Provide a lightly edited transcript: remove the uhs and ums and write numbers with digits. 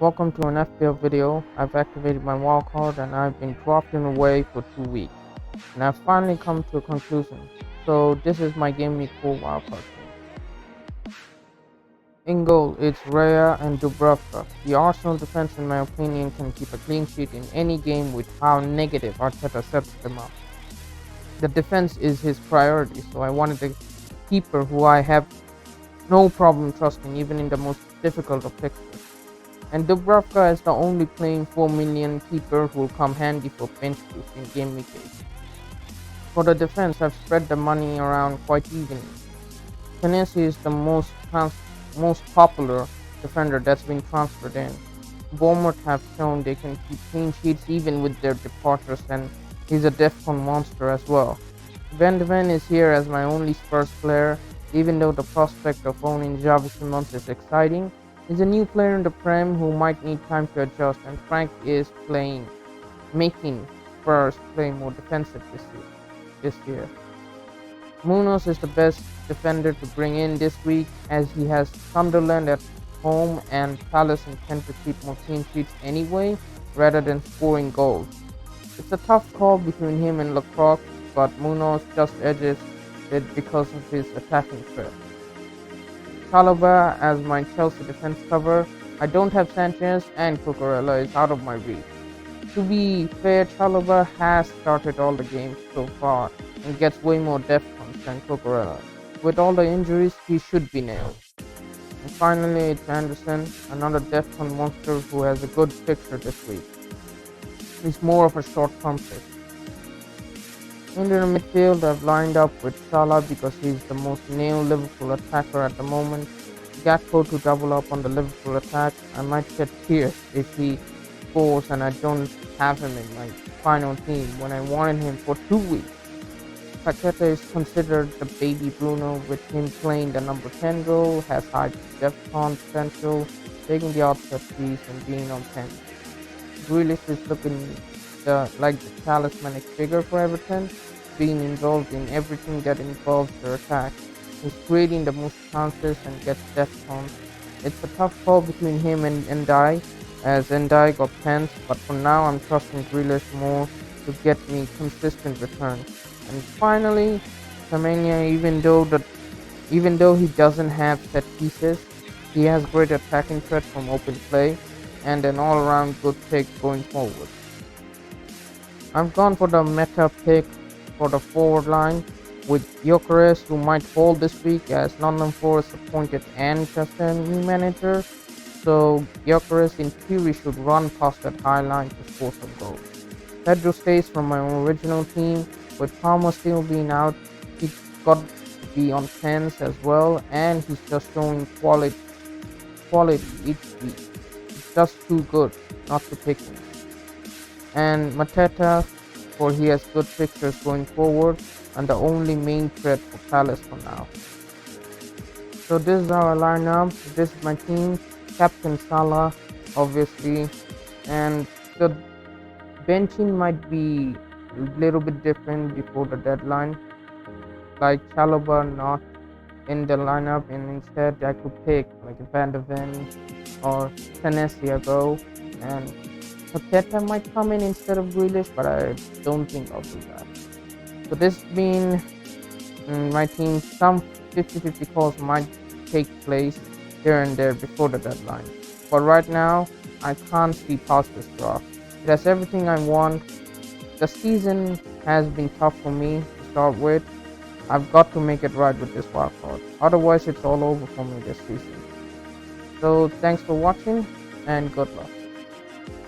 Welcome to an FPL video. I've activated my wildcard and I've been dropped in away for 2 weeks. And I've finally come to a conclusion. So this is my Game Week 4 wildcard team. In goal, it's Raya and Dubravka. The Arsenal defense, in my opinion, can keep a clean sheet in any game with how negative Arteta sets them up. The defense is his priority, so I wanted a keeper who I have no problem trusting even in the most difficult of fixtures. And Dubravka is the only playing 4 million keeper who will come handy for bench boost in game week 8. For the defense, I've spread the money around quite evenly. Tennessee is the most popular defender that's been transferred in. Bournemouth have shown they can keep clean sheets even with their departures, and he's a DEFCON monster as well. Van de Ven is here as my only Spurs player. Even though the prospect of owning GW4 is exciting, he's a new player in the Prem who might need time to adjust, and Frank is making Spurs play more defensive this year. Munoz is the best defender to bring in this week, as he has Sunderland at home and Palace intend to keep more clean sheets anyway rather than scoring goals. It's a tough call between him and Lacroix, but Munoz just edges it because of his attacking threat. Chalobah as my Chelsea defense cover. I don't have Sanchez and Cucurella is out of my reach. To be fair, Chalobah has started all the games so far and gets way more depth than Cucurella. With all the injuries, he should be nailed. And finally, it's Anderson, another DEFCON monster who has a good fixture this week. He's more of a short-term pick. In the midfield, I've lined up with Salah because he's the most nailed Liverpool attacker at the moment. Gakpo to double up on the Liverpool attack. I might shed tears if he scores and I don't have him in my final team when I wanted him for 2 weeks. Paqueta is considered the baby Bruno, with him playing the number 10 role, has high DEFCON potential, taking the odd set piece and being on 10. Grealish is looking like the talismanic figure for Everton, being involved in everything that involves their attack. He's creating the most chances and gets DEFCON. It's a tough call between him and Ndai, as Ndai got pens, but for now I'm trusting Grealish more to get me consistent returns. And finally, Semenya, even though he doesn't have set pieces, he has great attacking threat from open play and an all-around good pick going forward. I've gone for the meta pick for the forward line with Gyökeres, who might fall this week as London Forest appointed and just a new manager. So Gyökeres in theory should run past that high line to score some goals. Pedro stays from my original team. With Palmer still being out, he's got to be on 10s as well, and he's just showing quality each week. It's just too good not to pick him. And Mateta, for he has good fixtures going forward and the only main threat for Palace for now. So this is our lineup. This is my team. Captain Salah, obviously, and the benching might be a little bit different before the deadline, like Chalobah not in the lineup, and instead I could pick like Van de Ven or Tennessee ago, and Paqueta might come in instead of Grealish, but I don't think I'll do that. So this has been my team. Some 50-50 calls might take place here and there before the deadline, but right now I can't see past this draft. It has everything I want. The season has been tough for me to start with. I've got to make it right with this wildcard. Otherwise, it's all over for me this season. So thanks for watching and good luck.